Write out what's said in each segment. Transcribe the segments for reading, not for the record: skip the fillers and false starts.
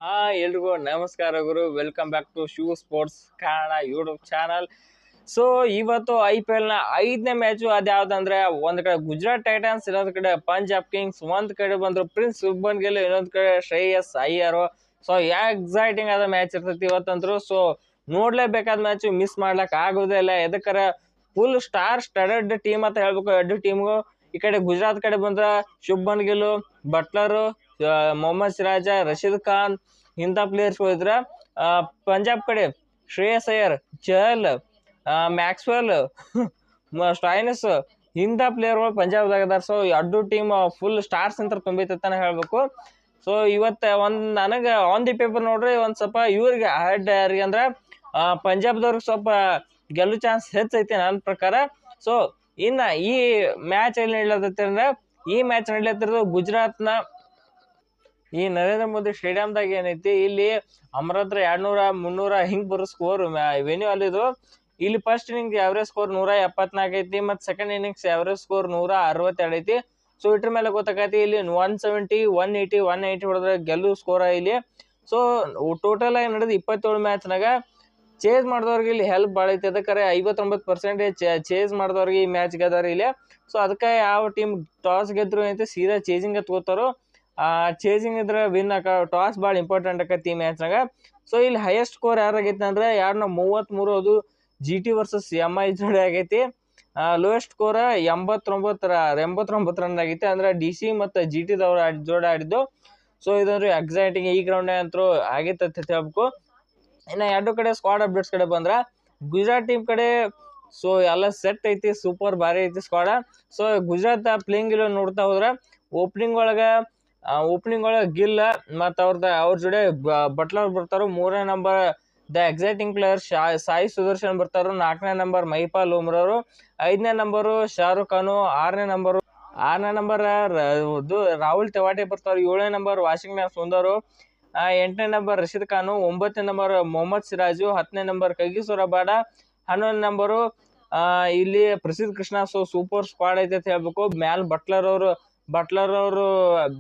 ಹಾ ಎಲ್ರಿಗೂ ನಮಸ್ಕಾರ ಗುರು. Welcome back to Shiva sports Kannada YouTube channel. So ಇವತ್ತು IPL ನ 5ನೇ ಮ್ಯಾಚು ಅದ್ಯಾವ್ದಂದ್ರೆ, ಒಂದ್ ಕಡೆ ಗುಜರಾತ್ ಟೈಟನ್ಸ್, ಇನ್ನೊಂದ್ ಕಡೆ ಪಂಜಾಬ್ ಕಿಂಗ್ಸ್, ಒಂದ್ ಕಡೆ ಬಂದ್ರು ಪ್ರಿನ್ಸ್ ಶುಭ್ಮನ್ ಗಿಲ್, ಇನ್ನೊಂದ್ ಕಡೆ ಶ್ರೇಯಸ್ ಅಯ್ಯರ್. ಸೊ ಎಕ್ಸೈಟಿಂಗ್ ಆದ ಮ್ಯಾಚ್ ಇರ್ತೈತಿ ಇವತ್ತಂದ್ರು. ಸೊ ನೋಡ್ಲೇಬೇಕಾದ ಮ್ಯಾಚ್, ಮಿಸ್ ಮಾಡ್ಲಕ್ ಆಗೋದೇ ಇಲ್ಲ. ಎದಕ್ಕರ ಫುಲ್ ಸ್ಟಾರ್ ಸ್ಟಡೆಡ್ ಟೀಮ್ ಅಂತ ಹೇಳ್ಬೇಕು ಎರಡು ಟೀಮ್ಗೂ. ಈ ಕಡೆ ಗುಜರಾತ್ ಕಡೆ ಬಂದ್ರ ಶುಭ್ಮನ್ ಗಿಲ್, ಬಟ್ಲರ್, ಮೊಹಮ್ಮದ್ ಸಿರಾಜ, ರಶೀದ್ ಖಾನ್ ಇಂಥ ಪ್ಲೇಯರ್ಸ್ ಇದ್ರ. ಪಂಜಾಬ್ ಕಡೆ ಶ್ರೇಯಸ್ ಅಯ್ಯರ್, ಚಹಲ್, ಮ್ಯಾಕ್ಸ್ವೆಲ್, ಸ್ಟಾಯ್ನಿಸ್ ಇಂಥ ಪ್ಲೇಯರ್ಗಳು ಪಂಜಾಬ್ದಾಗ ಅದಾರ. ಸೊ ಎರಡು ಟೀಮ್ ಫುಲ್ ಸ್ಟಾರ್ಸ್ ಅಂತ ತುಂಬೈತಾನೆ ಹೇಳ್ಬೇಕು. ಸೊ ಇವತ್ತು ನನಗೆ ಆನ್ ದಿ ಪೇಪರ್ ನೋಡ್ರಿ ಒಂದ್ ಸ್ವಲ್ಪ ಇವ್ರಿಗೆ ಹೆಡ್ ಯಾರಿಗೆ ಅಂದ್ರೆ ಪಂಜಾಬ್ದವ್ರಿಗೆ ಸ್ವಲ್ಪ ಗೆಲ್ಲೋ ಚಾನ್ಸ್ ಹೆಚ್ಚೈತಿ ನನ್ನ ಪ್ರಕಾರ. ಸೊ ಇನ್ನ ಈ ಮ್ಯಾಚ್ ಎಲ್ಲಿ ನಡೀಲತ್ತೈತಿ ಅಂದ್ರೆ, ಈ ಮ್ಯಾಚ್ ನಡೀಲತ್ತಿರೋದು ಗುಜರಾತ್ನ ಈ ನರೇಂದ್ರ ಮೋದಿ ಸ್ಟೇಡಿಯಂದಾಗ ಏನೈತಿ. ಇಲ್ಲಿ ಅಮರತ್ರ 200-300 ಹಿಂಗ್ ಬರೋ ಸ್ಕೋರ್ ವೆನ್ಯೂ ಅಲ್ಲಿದು. ಇಲ್ಲಿ ಫಸ್ಟ್ ಇನ್ನಿಂಗ್ಸ್ ಆವರೇಜ್ ಸ್ಕೋರ್ 174 ಐತಿ, ಮತ್ತು ಸೆಕೆಂಡ್ ಇನ್ನಿಂಗ್ಸ್ ಆವರೇಜ್ ಸ್ಕೋರ್ 162 ಐತಿ. ಸೊ ಇದ್ರ ಮೇಲೆ ಗೊತ್ತಾಗೈತಿ ಇಲ್ಲಿ 170, 180, 190 ಹೊಡೆದ್ರೆ ಗೆಲ್ಲು ಸ್ಕೋರ್ ಇಲ್ಲಿ. ಸೊ ಟೋಟಲ್ ಆಗಿ ನಡೆದ 27 ಮ್ಯಾಚ್ನಾಗ ಚೇಸ್ ಮಾಡಿದವ್ರಿಗೆ ಇಲ್ಲಿ ಹೆಲ್ಪ್ ಭಾಳ ಐತಿ. ಅದಕ್ಕೆ 59% ಚೇಸ್ ಮಾಡಿದವ್ರಿಗೆ ಈ ಮ್ಯಾಚ್ ಗೆದಾರ ಇಲ್ಲಿ. ಸೊ ಅದಕ್ಕೆ ಯಾವ ಟೀಮ್ ಟಾಸ್ ಗೆದ್ರು ಐತಿ ಸೀದಾ ಚೇಸಿಂಗ್ ತಗೋತಾರೋ. ಚೇಸಿಂಗ್ ಇದ್ರೆ ವಿನ್ ಟಾಸ್ ಭಾಳ ಇಂಪಾರ್ಟೆಂಟ್ ಆಕೈತಿ ಈ ಮ್ಯಾಚ್ನಾಗ. ಸೊ ಇಲ್ಲಿ ಹೈಯೆಸ್ಟ್ ಸ್ಕೋರ್ ಯಾರಾಗೈತಿ ಅಂದ್ರೆ 233, ಅದು GT ವರ್ಸಸ್ MI ಜೋಡಿ ಆಗೈತಿ. ಲೋಯೆಸ್ಟ್ ಸ್ಕೋರ್ 89 ರನ್ ಆಗೈತಿ, ಅಂದ್ರೆ DC ಮತ್ತು GT ದವ್ರು ಜೋಡಿ ಆಡಿದ್ದು. ಸೊ ಇದಂದ್ರೆ ಎಕ್ಸೈಟಿಂಗ್ ಈ ಗ್ರೌಂಡ್ ಅಂತೂ ಆಗೈತೆ ಅಂತ ಹೇಳ್ಬೇಕು. ಇನ್ನು ಎರಡು ಕಡೆ ಸ್ಕ್ವಾಡ್ ಅಪ್ಡೇಟ್ಸ್ ಕಡೆ ಬಂದ್ರ, ಗುಜರಾತ್ ಟೀಮ್ ಕಡೆ ಸೊ ಎಲ್ಲ ಸೆಟ್ ಐತಿ, ಸೂಪರ್ ಭಾರಿ ಐತಿ ಸ್ಕ್ವಾಡ. ಸೊ ಗುಜರಾತ್ ಪ್ಲೇಯಿಂಗ್ ಇಲ್ಲ ನೋಡ್ತಾ ಹೋದ್ರ, ಓಪನಿಂಗ್ ಒಳಗೆ ಗಿಲ್ ಮತ್ತು ಅವ್ರ ಜೋಡಿ ಬಟ್ಲರ್ ಬರ್ತಾರೋ. 3ನೇ number the exciting player Sai Sudharsan ಬರ್ತಾರೋ. 4ನೇ ನಂಬರ್ ಮಹಿಪಾಲ್ ಉಮ್ರವರು. 5ನೇ ನಂಬರು ಶಾರುಖ್ ಖಾನು. 6ನೇ ನಂಬರ್ ರಾಹುಲ್ ತೆವಾಟೆ ಬರ್ತಾರೋ. 7ನೇ ನಂಬರ್ ವಾಷಿಂಗ್ಟನ್ ಸುಂದರು. 8ನೇ ನಂಬರ್ ರಶೀದ್ ಖಾನು. 9ನೇ ನಂಬರ್ ಮೊಹಮ್ಮದ್ ಸಿರಾಜು. 10ನೇ ನಂಬರ್ ಕಗಿಸೋ ರಬಾಡ. 11ನೇ ನಂಬರು ಇಲ್ಲಿ Prasidh Krishna. So super squad ಐತೆ ಅಂತ ಹೇಳ್ಬೇಕು. ಮ್ಯಾಲ್ ಬಟ್ಲರ್ ಅವರು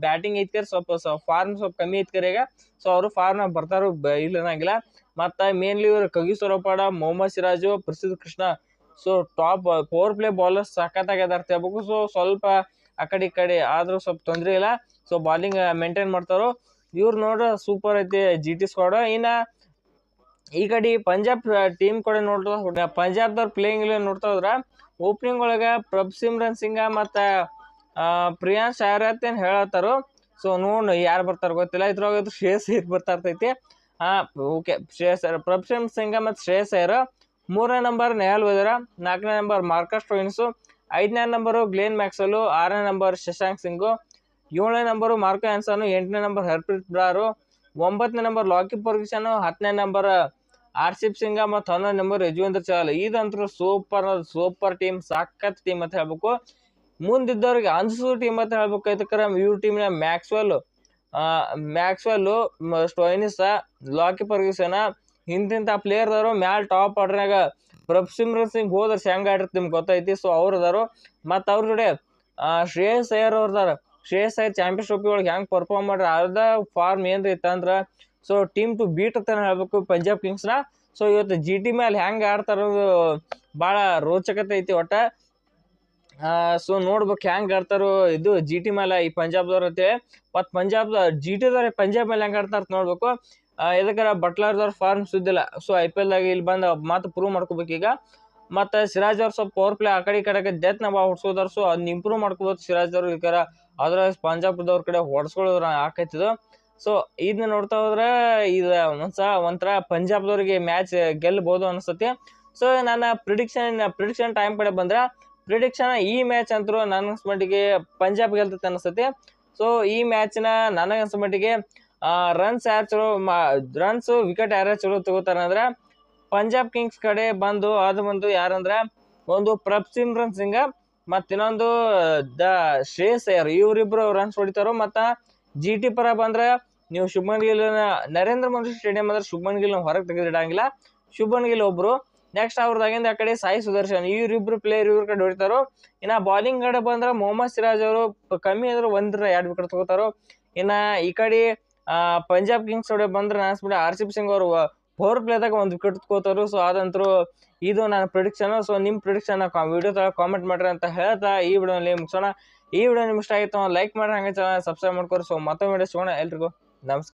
ಬ್ಯಾಟಿಂಗ್ ಐತಿ, ಸ್ವಲ್ಪ ಫಾರ್ಮ್ ಸ್ವಲ್ಪ ಕಮ್ಮಿ ಐತಿ ಈಗ. ಸೊ ಅವರು ಫಾರ್ಮ್ ಬರ್ತಾರೋ ಇಲ್ಲನಾಗಿಲ್ಲ. ಮತ್ತು ಮೇನ್ಲಿ ಇವರು Kagiso Rabada, Mohammed Siraj, Prasidh Krishna. So top power play bowlers ಸಖತ್ತಾಗ್ಯದಾರ ಅಂತ ಹೇಳ್ಬೇಕು. ಸೊ ಸ್ವಲ್ಪ ಆ ಕಡೆ ಈ ಕಡೆ ಆದ್ರೂ ಸ್ವಲ್ಪ ತೊಂದರೆ ಇಲ್ಲ. ಸೊ ಬಾಲಿಂಗ್ ಮೇಂಟೈನ್ ಮಾಡ್ತಾರೋ. ಇವ್ರು ನೋಡ್ರ ಸೂಪರ್ ಐತಿ GT ಸ್ಕ್ವಾಡ್. ಇನ್ನ ಈ ಕಡೆ ಪಂಜಾಬ್ ಟೀಮ್ ಕಡೆ ನೋಡ್ತಾ ಪಂಜಾಬ್ದವ್ರ ಪ್ಲೇಯಿಂಗ್ ಇಲ್ಲ ನೋಡ್ತಾ ಹೋದ್ರ, ಓಪನಿಂಗ್ ಒಳಗೆ ಪ್ರಭ್ಸಿಮ್ರನ್ ಸಿಂಗ ಮತ್ತು ಪ್ರಿಯಾಂಶ್ ಅಯ್ಯರ್ ಅಂತ ಹೇಳತ್ತಾರು. ಸೊ ನೋಡ್ ಯಾರು ಬರ್ತಾರ ಗೊತ್ತಿಲ್ಲ. ಇದ್ರೊಳಗೆ ಶ್ರೇಯಸ್ ಅಯ್ಯರ್ ಬರ್ತಾ ಇರ್ತೈತಿ. ಓಕೆ, ಶ್ರೇಯಸ್ ಅಯ್ಯರ್, ಪ್ರಭ್ಸಿಮ್ ಸಿಂಗ ಮತ್ತು ಶ್ರೇಯಸ್ ಅಯ್ಯರ್. 3ನೇ ನಂಬರ್ ನೆಹಲ್ ವಜೇರಾ. 4ನೇ ನಂಬರ್ ಮಾರ್ಕಸ್ ಸ್ಟೋಯಿನ್ಸು. 5ನೇ ನಂಬರು ಗ್ಲೇನ್ ಮ್ಯಾಕ್ಸ್ವೆಲ್. 6ನೇ ನಂಬರ್ ಶಶಾಂಕ್ ಸಿಂಗು. 7ನೇ ನಂಬರು ಮಾರ್ಕೋ ಆನ್ಸನ್. 8ನೇ ನಂಬರ್ ಹರ್ಪ್ರೀತ್ ಬ್ರಾರು. 9ನೇ ನಂಬರ್ ಲಾಕಿ ಫರ್ಗ್ಯೂಸನ್. 10ನೇ ನಂಬರ್ ಆರ್ಶಿಪ್ ಸಿಂಗ ಮತ್ತು 11ನೇ ನಂಬರ್ ಯಜುವೇಂದ್ರ ಚಹಲ್. ಇದಂತೂ ಸೂಪರ್ ಟೀಮ್, ಸಾಕತ್ ಟೀಮ್ ಅಂತ ಹೇಳ್ಬೇಕು. ಮುಂದಿದ್ದವ್ರಿಗೆ ಅನ್ಸೋ ಟೀಮ್ ಅಂತ ಹೇಳ್ಬೇಕು. ಇದಕ್ಕೆ ಇವ್ರ ಟೀಮ್ನ ಮ್ಯಾಕ್ಸ್ವೆಲ್, ಸ್ಟೋಯಿನಿಸ್, ಲಾಕಿ ಫರ್ಗ್ಯೂಸನ್ ಇಂತಿಂಥ ಪ್ಲೇಯರ್ದವರು ಮ್ಯಾಲ್ ಟಾಪ್ ಆರ್ಡರ್ನಾಗ. ಪ್ರಭ್ಸಿಮ್ರನ್ ಸಿಂಗ್ ಹೋದ್ರೆ ಹೆಂಗ್ ಆಡಿರ್ತ ನಿಮ್ಗೆ ಗೊತ್ತೈತಿ. ಸೊ ಅವ್ರದಾರು. ಮತ್ತು ಅವ್ರ ಜೋಡಿ ಶ್ರೇಯಸ್ ಅಯ್ಯರ್ ಅವ್ರದಾರ. ಶ್ರೇಯಸ್ ಅಯ್ಯರ್ ಚಾಂಪಿಯನ್ಸ್ ಟ್ರೋಫಿ ಒಳಗೆ ಹೆಂಗೆ ಪರ್ಫಾರ್ಮ್ ಮಾಡ್ರಿ, ಅರ್ಧ ಫಾರ್ಮ್ ಏನ್ರಿ ಇತ್ತಂದ್ರೆ ಸೊ ಟೀಮ್ ಟು ಬೀಟ್ ಅಂತ ಹೇಳ್ಬೇಕು ಪಂಜಾಬ್ ಕಿಂಗ್ಸ್ನ. ಸೊ ಇವತ್ತು GT ಮೇಲೆ ಹೆಂಗೆ ಆಡ್ತಾರೋದು ಭಾಳ ರೋಚಕತೆ ಐತಿ ಒಟ್ಟ. ಸೊ ನೋಡ್ಬೇಕು ಹೆಂಗೆ ಆಡ್ತಾರೋ ಇದು GT ಮೇಲೆ ಈ ಪಂಜಾಬ್ದವ್ರು ಅಂತೇಳಿ. ಮತ್ತು GTದವ್ರೆ ಪಂಜಾಬ್ ಮೇಲೆ ಹೆಂಗೆ ಆಡ್ತಾರ ನೋಡ್ಬೇಕು. ಎದಕ್ಕಾರ ಬಟ್ಲರ್ದವ್ರ ಫಾರ್ಮ್ ಸುದ್ದಿಲ್ಲ. ಸೊ IPLದಾಗ ಇಲ್ಲಿ ಬಂದು ಮಾತು ಪ್ರೂವ್ ಮಾಡ್ಕೋಬೇಕೀಗ. ಮತ್ತು ಸಿರಾಜ್ ಅವ್ರು ಸ್ವಲ್ಪ ಪವರ್ ಪ್ಲೇ ಆ ಕಡೆ ಈ ಕಡೆ ಡೆತ್ನ ಹೊಡ್ಸೋದಾರ. ಸೊ ಅದನ್ನ ಇಂಪ್ರೂವ್ ಮಾಡ್ಕೋಬೋದು ಸಿರಾಜ್ ಅವ್ರು. ಇದಕ್ಕಾರ ಅದರ್ವೈಸ್ ಪಂಜಾಬ್ದವ್ರ ಕಡೆ ಹೊಡ್ಸ್ಕೊಳ್ಳೋದ್ರ ಆಕೈತಿದು. ಸೊ ಇದನ್ನ ನೋಡ್ತಾ ಹೋದ್ರೆ ಇದು ಒಂಥರ ಪಂಜಾಬ್ದವ್ರಿಗೆ ಮ್ಯಾಚ್ ಗೆಲ್ಬೋದು ಅನಿಸ್ತತಿ. ಸೊ ನನ್ನ ಪ್ರಿಡಿಕ್ಷನ್ ಟೈಮ್ ಕಡೆ ಬಂದ್ರೆ, ಪ್ರಿಡಿಕ್ಷನ್ ಈ ಮ್ಯಾಚ್ ಅಂತೂ ನನ್ನ ಮಟ್ಟಿಗೆ ಪಂಜಾಬ್ ಗೆಲ್ತೈತೆ ಅನಿಸ್ತತಿ. ಸೊ ಈ ಮ್ಯಾಚ್ನ ನನಗೆ ಅನ್ಸೋ ಮಟ್ಟಿಗೆ ರನ್ಸ್ ವಿಕೆಟ್ ಯಾರು ಚಲೋ ತಗೋತಾರೆ ಅಂದ್ರೆ, ಪಂಜಾಬ್ ಕಿಂಗ್ಸ್ ಕಡೆ ಬಂದು ಯಾರಂದ್ರೆ ಒಂದು ಪ್ರಭ್ಸಿಮ್ರನ್ ಸಿಂಗ ಮತ್ತು ಇನ್ನೊಂದು ಶ್ರೇಯಸ್ ಅಯ್ಯರ್, ಇವರಿಬ್ರು ರನ್ಸ್ ಹೊಡಿತಾರೋ. ಮತ್ತು GT ಪರ ಬಂದ್ರೆ ನೀವು ಶುಭ್ಮನ್ ಗಿಲ್, ನರೇಂದ್ರ ಮೋದಿ ಸ್ಟೇಡಿಯಂ ಅಂದ್ರೆ ಶುಭ್ಮನ್ ಗಿಲ್ ಹೊರಗೆ ತೆಗೆದಿಡಂಗಿಲ್ಲ. ಶುಭ್ಮನ್ ಗಿಲ್ ಒಬ್ರು. ನೆಕ್ಸ್ಟ್ ಅವ್ರದಾಗಿಂದ ಆ ಕಡೆ ಸಾಯಿ ಸುದರ್ಶನ್, ಇವರಿಬ್ರು ಪ್ಲೇಯರ್ ಇವ್ರ ಕಡೆ ಹೊಡಿತಾರೋ. ಇನ್ನು ಬಾಲಿಂಗ್ ಕಡೆ ಬಂದ್ರೆ ಮೊಹಮ್ಮದ್ ಸಿರಾಜ್ ಅವರು ಕಮ್ಮಿ ಅಂದ್ರೆ 1-2 ವಿಕೆಟ್ ತಗೋತಾರೋ. ಇನ್ನು ಈ ಕಡೆ ಪಂಜಾಬ್ ಕಿಂಗ್ಸ್ ಹೊಡೆ ಬಂದ್ರೆ ಅನ್ಸ್ಬಿಟ್ಟು ಹರ್ಷಿಪ್ ಸಿಂಗ್ ಅವರು ಪವರ್ ಪ್ಲೇದಾಗ ಒಂದು ವಿಕೆಟ್ ತಗೋತಾರು. ಸೊ ಅದಂತರೂ ಇದು ನನ್ನ ಪ್ರಿಡಿಕ್ಷನ್. ಸೊ ನಿಮ್ಮ ಪ್ರಿಡಿಕ್ಷನ್ ವಿಡಿಯೋ ತರ ಕಾಮೆಂಟ್ ಮಾಡ್ರಿ ಅಂತ ಹೇಳ್ತಾ ಈ ವಿಡಿಯೋನಲ್ಲಿ ಮುಗಿಸೋಣ. ಈ ವಿಡಿಯೋ ನಿಮ್ಗೆ ಇಷ್ಟ ಆಯಿತು ಲೈಕ್ ಮಾಡ್ರಿ, ಹಂಗೆ ಚಾನಲ್ ಸಬ್ಸ್ಕ್ರೈಬ್ ಮಾಡ್ಕೊರಿ. ಸೊ ಮತ್ತೊಮ್ಮೆ ವಿಡಿಯೋ ಸಿಗೋಣ. ಎಲ್ರಿಗೂ ನಮಸ್ಕಾರ.